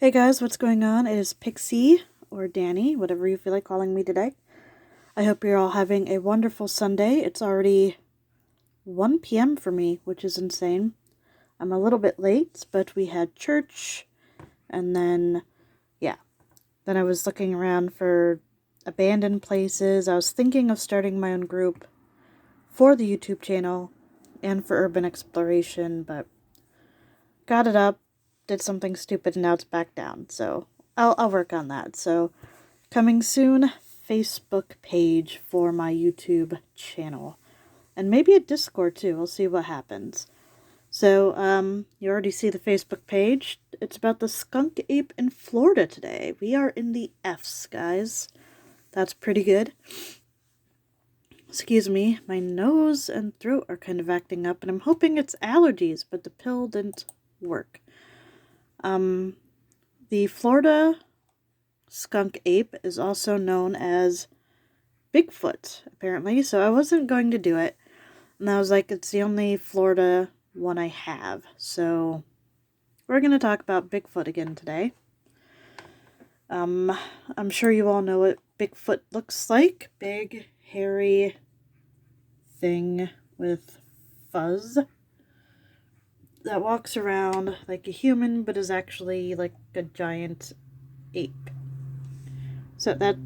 Hey guys, what's going on? It is Pixie, or Danny, whatever you feel like calling me today. I hope you're all having a wonderful Sunday. It's already 1 p.m. for me, which is insane. I'm a little bit late, but we had church, and then I was looking around for abandoned places. I was thinking of starting my own group for the YouTube channel and for urban exploration, but got it up, did something stupid, and now it's back down, so I'll work on that. So coming soon, Facebook page for my YouTube channel. And maybe a Discord too. We'll see what happens. So, you already see the Facebook page. It's about the skunk ape in Florida today. We are in the F's, guys. That's pretty good. Excuse me, my nose and throat are kind of acting up, and I'm hoping it's allergies, but the pill didn't work. The Florida skunk ape is also known as Bigfoot, apparently, so I wasn't going to do it. And I was like, it's the only Florida one I have, so we're going to talk about Bigfoot again today. I'm sure you all know what Bigfoot looks like. Big, hairy thing with fuzz that walks around like a human, but is actually like a giant ape. So that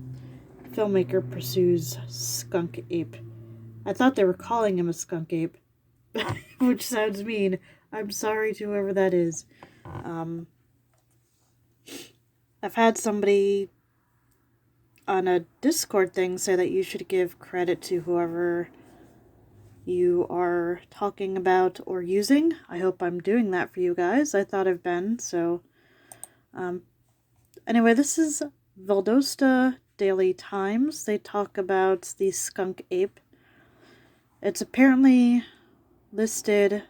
filmmaker pursues Skunk Ape. I thought they were calling him a skunk ape, which sounds mean. I'm sorry to whoever that is. I've had somebody on a Discord thing say that you should give credit to whoever you are talking about or using. I hope I'm doing that for you guys. I thought I've been, so... Anyway, this is Valdosta Daily Times. They talk about the skunk ape. It's apparently listed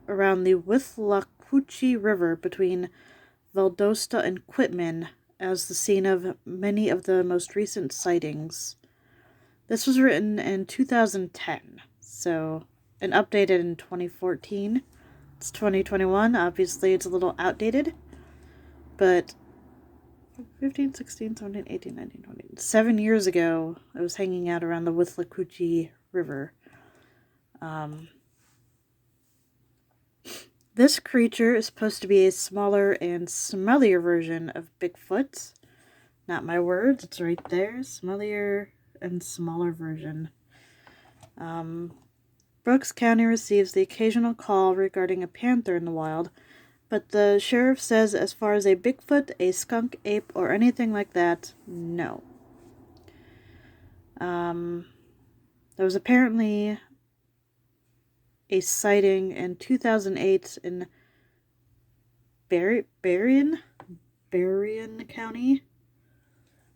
around the Withlacoochee River between Valdosta and Quitman as the scene of many of the most recent sightings. This was written in 2010, and updated in 2014. It's 2021. Obviously, it's a little outdated, but 15, 16, 17, 18, 19, 20. 7 years ago, I was hanging out around the Withlacoochee River. This creature is supposed to be a smaller and smellier version of Bigfoot. Not my words, it's right there. Smellier and smaller version. Brooks County receives the occasional call regarding a panther in the wild, but the sheriff says as far as a Bigfoot, a skunk ape, or anything like that, no. There was apparently a sighting in 2008 in Berrien County.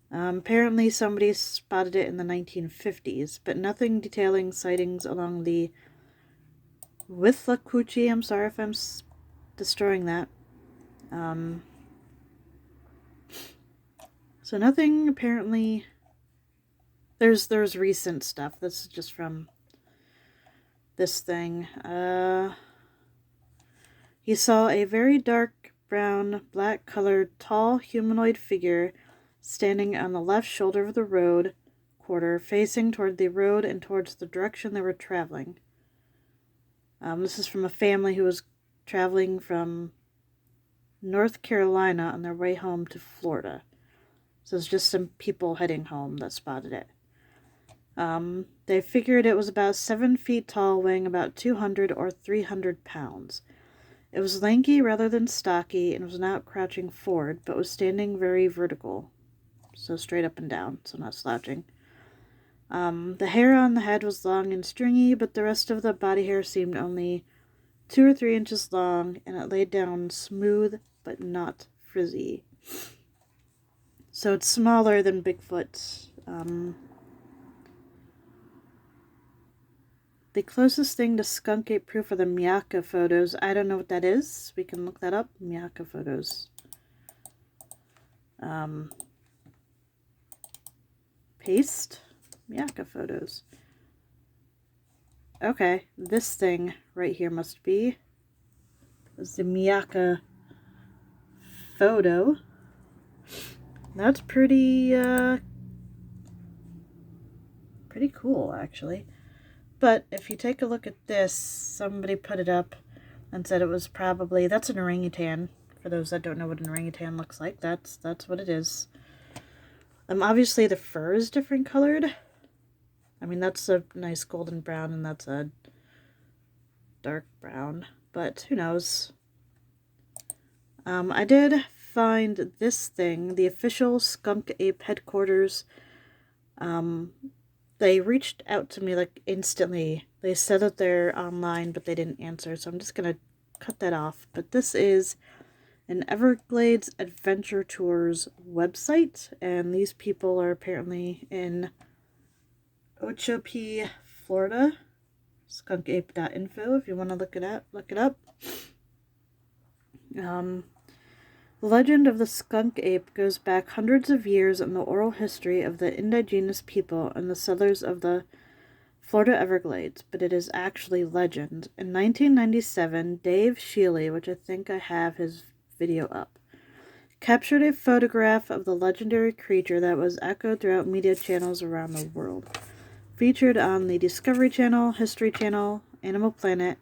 Apparently somebody spotted it in the 1950s, but nothing detailing sightings along the Withlacoochee. I'm sorry if I'm destroying that. So nothing apparently. There's recent stuff. This is just from this thing. He saw a very dark brown, black-colored, tall humanoid figure standing on the left shoulder of the road quarter, facing toward the road and towards the direction they were traveling. This is from a family who was traveling from North Carolina on their way home to Florida. So it's just some people heading home that spotted it. They figured it was about 7 feet tall, weighing about 200 or 300 pounds. It was lanky rather than stocky, and was not crouching forward, but was standing very vertical. So straight up and down, so not slouching. The hair on the head was long and stringy, but the rest of the body hair seemed only 2 or 3 inches long, and it laid down smooth, but not frizzy. So it's smaller than Bigfoot. The closest thing to skunk ape proof are the Miaka photos. I don't know what that is. We can look that up. Miaka photos. Paste. Miaka photos. Okay, this thing right here must be. This is the Miaka photo. That's pretty cool, actually. But if you take a look at this, somebody put it up and said it was probably, that's an orangutan. For those that don't know what an orangutan looks like, that's what it is. Obviously the fur is different colored. I mean, that's a nice golden brown and that's a dark brown, but who knows. I did find this thing, the official Skunk Ape Headquarters. They reached out to me like instantly. They said that they're online, but they didn't answer, so I'm just gonna cut that off. But this is an Everglades Adventure Tours website, and these people are apparently in Okeechobee, Florida. Skunkape.info if you want to look it up. The legend of the skunk ape goes back hundreds of years in the oral history of the indigenous people and the settlers of the Florida Everglades, but it is actually legend. In 1997, Dave Shealy, which I think I have his video up, captured a photograph of the legendary creature that was echoed throughout media channels around the world. Featured on the Discovery Channel, History Channel, Animal Planet,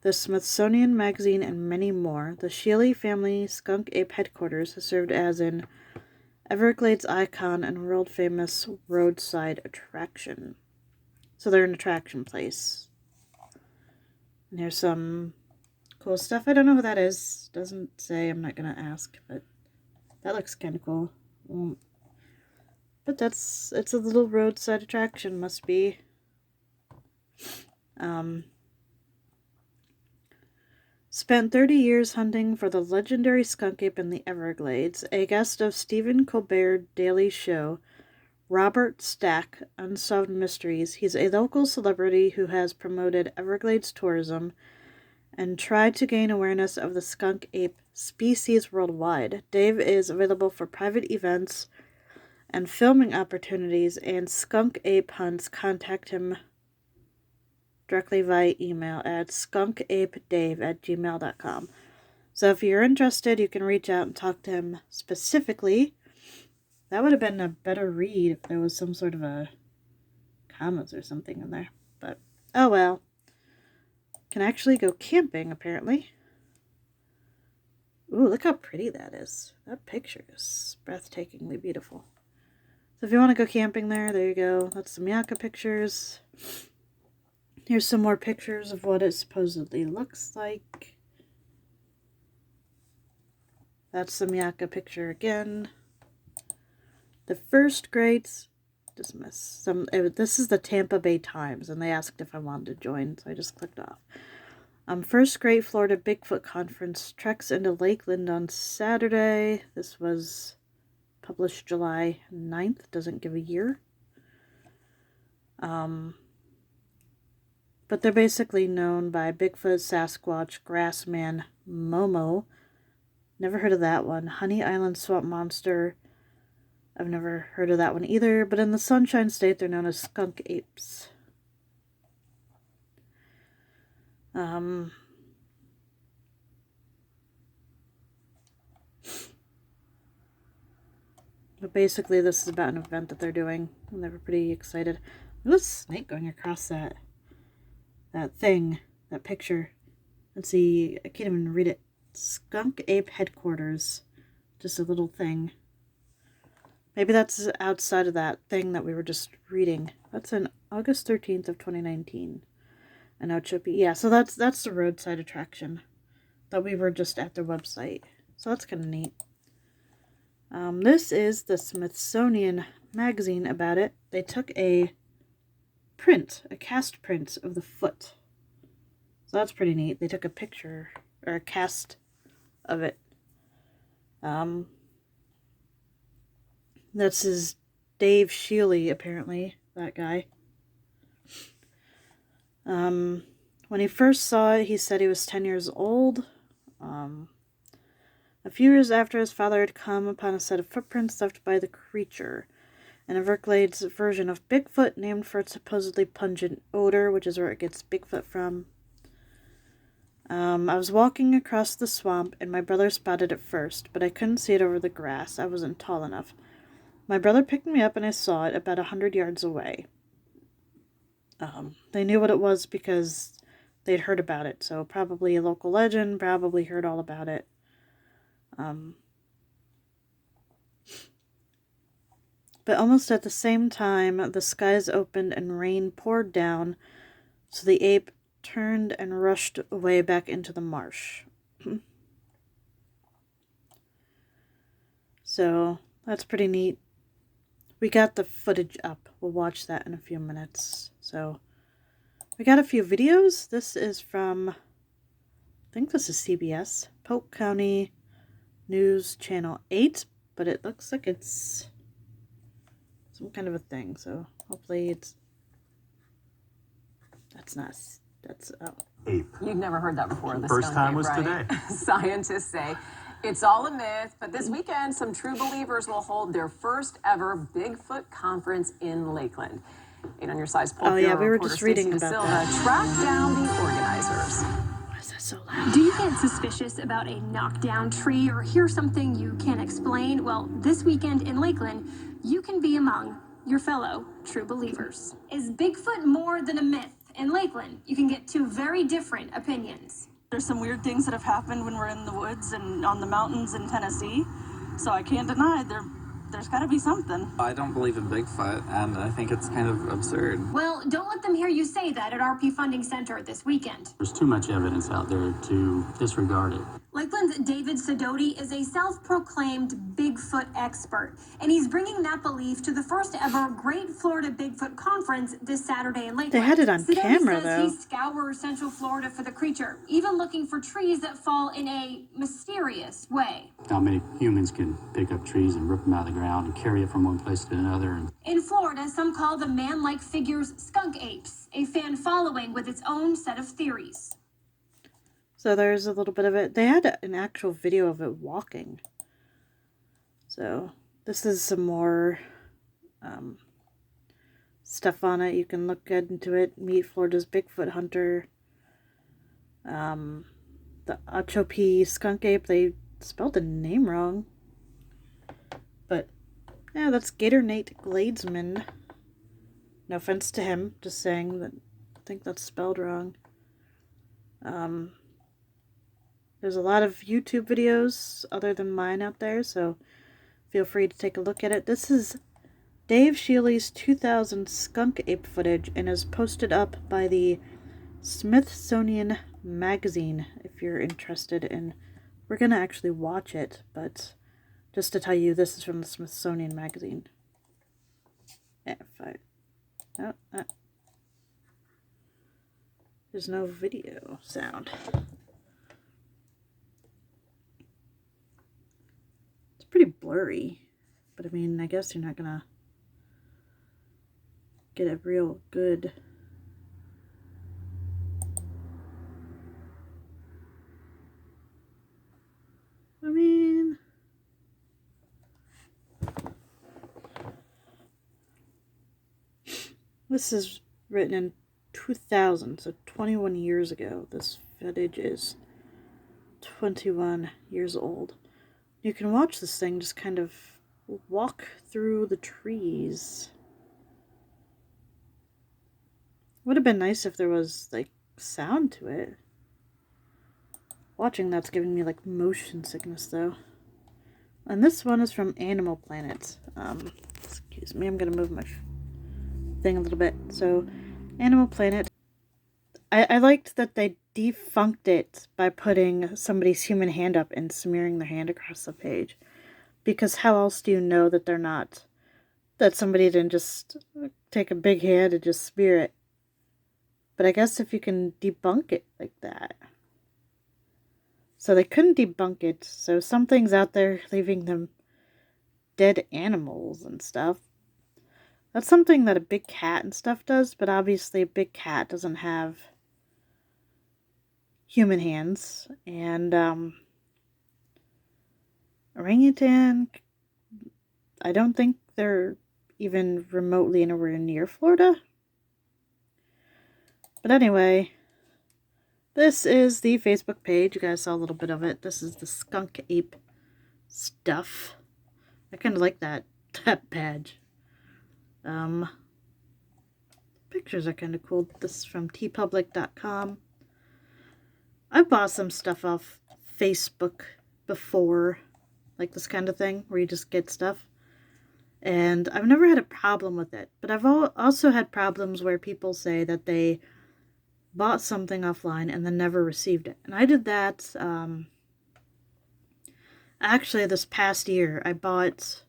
the Smithsonian Magazine, and many more, the Shealy family Skunk Ape Headquarters has served as an Everglades icon and world-famous roadside attraction. So they're an attraction place. And here's some cool stuff. I don't know who that is. Doesn't say. I'm not going to ask, but that looks kind of cool. But it's a little roadside attraction, must be. Spent 30 years hunting for the legendary skunk ape in the Everglades. A guest of Stephen Colbert's Daily Show, Robert Stack, Unsolved Mysteries. He's a local celebrity who has promoted Everglades tourism and tried to gain awareness of the skunk ape species worldwide. Dave is available for private events and filming opportunities and skunk ape hunts. Contact him directly via email at skunkapedave@gmail.com. So if you're interested, you can reach out and talk to him specifically. That would have been a better read if there was some sort of a commas or something in there. But, oh well. Can actually go camping, apparently. Ooh, look how pretty that is. That picture is breathtakingly beautiful. So if you want to go camping there you go. That's some Yaka pictures. Here's some more pictures of what it supposedly looks like. That's the Miyaka picture again. The first grades dismiss. This is the Tampa Bay Times, and they asked if I wanted to join, so I just clicked off. First Great Florida Bigfoot Conference treks into Lakeland on Saturday. This was published July 9th. Doesn't give a year. But they're basically known by Bigfoot, Sasquatch, Grassman, Momo. Never heard of that one. Honey Island Swamp Monster. I've never heard of that one either. But in the Sunshine State, they're known as skunk apes. But basically, this is about an event that they're doing. And they were pretty excited. There's a snake going across that thing, that picture. Let's see, I can't even read it. Skunk Ape Headquarters. Just a little thing. Maybe that's outside of that thing that we were just reading. That's on August 13th of 2019. And Okeechobee. Yeah, so that's the roadside attraction that we were just at their website. So that's kind of neat. This is the Smithsonian Magazine about it. They took a cast print of the foot. So that's pretty neat. They took a picture, or a cast of it. This is Dave Shealy, apparently, that guy. When he first saw it, he said he was 10 years old. A few years after his father had come upon a set of footprints left by the creature, an Everglades version of Bigfoot named for its supposedly pungent odor, which is where it gets Bigfoot from. I was walking across the swamp and my brother spotted it first, but I couldn't see it over the grass. I wasn't tall enough. My brother picked me up and I saw it about 100 yards away. They knew what it was because they'd heard about it, so probably a local legend, probably heard all about it. But almost at the same time, the skies opened and rain poured down, so the ape turned and rushed away back into the marsh. So, that's pretty neat. We got the footage up. We'll watch that in a few minutes. So, we got a few videos. This is from, I think this is CBS, Polk County News Channel 8, but it looks like it's some kind of a thing, so hopefully that's ape. You've never heard that before. The First skunk time ape, was right? today. Scientists say it's all a myth, but this weekend, some true believers will hold their first ever Bigfoot conference in Lakeland. 8 on Your Side's Polk we were reporter just reading Stacey about DeSilva that. tracked down the organizers. Why is that so loud? Do you get suspicious about a knockdown tree or hear something you can't explain? Well, this weekend in Lakeland, you can be among your fellow true believers. Is Bigfoot more than a myth? In Lakeland, you can get two very different opinions. There's some weird things that have happened when we're in the woods and on the mountains in Tennessee, so I can't deny there's got to be something. I don't believe in Bigfoot, and I think it's kind of absurd. Well, don't let them hear you say that at RP Funding Center this weekend. There's too much evidence out there to disregard it. Lakeland's David Sidoti is a self-proclaimed Bigfoot expert, and he's bringing that belief to the first ever Great Florida Bigfoot Conference this Saturday in Lakeland. They had it on Sidoti camera, says though. He scours Central Florida for the creature, even looking for trees that fall in a mysterious way. How many humans can pick up trees and rip them out of the ground and carry it from one place to another? In Florida, some call the man-like figures skunk apes, a fan following with its own set of theories. So there's a little bit of it. They had an actual video of it walking. So this is some more stuff on it. You can look into it. Meet Florida's Bigfoot hunter. The Ocho skunk ape. They spelled the name wrong. But yeah, that's Gator Nate Gladesman. No offense to him. Just saying that I think that's spelled wrong. There's a lot of YouTube videos other than mine out there, so feel free to take a look at it. This is Dave Shealy's 2000 skunk ape footage and is posted up by the Smithsonian magazine if you're interested in. We're going to actually watch it, but just to tell you, this is from the Smithsonian magazine. There's no video sound. Pretty blurry, but I mean, I guess you're not gonna get it real good. I mean, this is written in 2000, so 21 years ago. This footage is 21 years old. You can watch this thing just kind of walk through the trees. Would have been nice if there was, like, sound to it. Watching that's giving me, like, motion sickness, though. And this one is from Animal Planet. Excuse me, I'm gonna move my thing a little bit. So, Animal Planet. I liked that they defunked it by putting somebody's human hand up and smearing their hand across the page. Because how else do you know that they're not, that somebody didn't just take a big hand and just smear it? But I guess if you can debunk it like that. So they couldn't debunk it, so something's out there leaving them dead animals and stuff. That's something that a big cat and stuff does, but obviously a big cat doesn't have human hands. And orangutan, I don't think they're even remotely anywhere near Florida. But anyway, This is the Facebook page. You guys saw a little bit of it. This is the Skunk Ape stuff. I kind of like that badge. Pictures are kind of cool. This is from tpublic.com. I bought some stuff off Facebook before, like this kind of thing, where you just get stuff. And I've never had a problem with it. But I've also had problems where people say that they bought something offline and then never received it. And I did that, actually this past year. I bought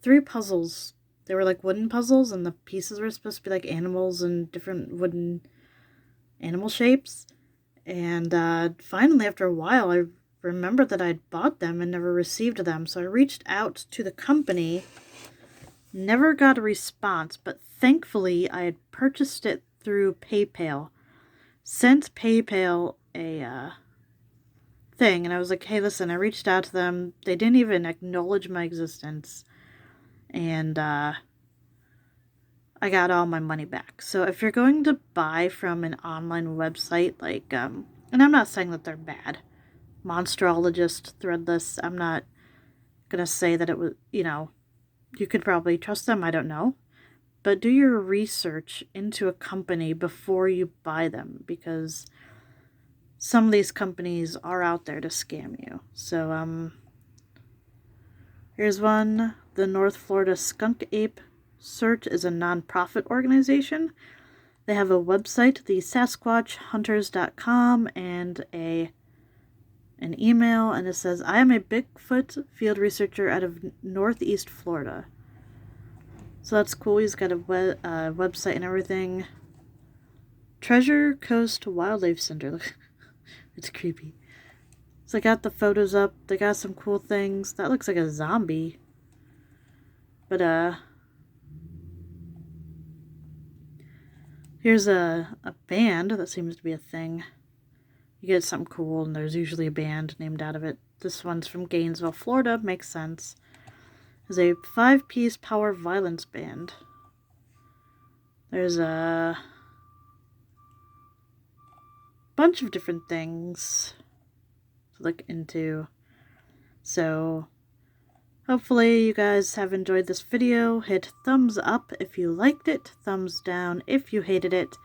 3 puzzles. They were like wooden puzzles, and the pieces were supposed to be like animals and different wooden animal shapes. And finally, after a while, I remembered that I'd bought them and never received them. So I reached out to the company, never got a response, but thankfully I had purchased it through PayPal. Sent PayPal a thing, and I was like, hey, listen, I reached out to them. They didn't even acknowledge my existence. And I got all my money back. So if you're going to buy from an online website, like, and I'm not saying that they're bad, Monsterologist, Threadless, I'm not gonna say that it was, you could probably trust them, I don't know. But do your research into a company before you buy them, because some of these companies are out there to scam you. So, here's one. The North Florida Skunk Ape Search is a non-profit organization. They have a website, thesasquatchhunters.com, and an email, and it says, I am a Bigfoot field researcher out of Northeast Florida. So that's cool. He's got a website and everything. Treasure Coast Wildlife Center. Look, it's creepy. So I got the photos up. They got some cool things. That looks like a zombie. But, here's a band. That seems to be a thing. You get something cool, and there's usually a band named out of it. This one's from Gainesville, Florida. Makes sense. There's a 5-piece power violence band. There's a bunch of different things to look into. So hopefully you guys have enjoyed this video. Hit thumbs up if you liked it, thumbs down if you hated it.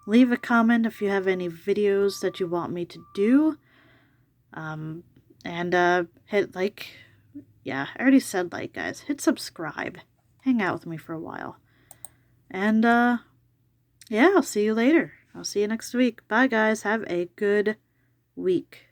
Leave a comment if you have any videos that you want me to do. And hit like. Yeah, I already said like, guys. Hit subscribe. Hang out with me for a while. And, yeah, I'll see you later. I'll see you next week. Bye, guys. Have a good week.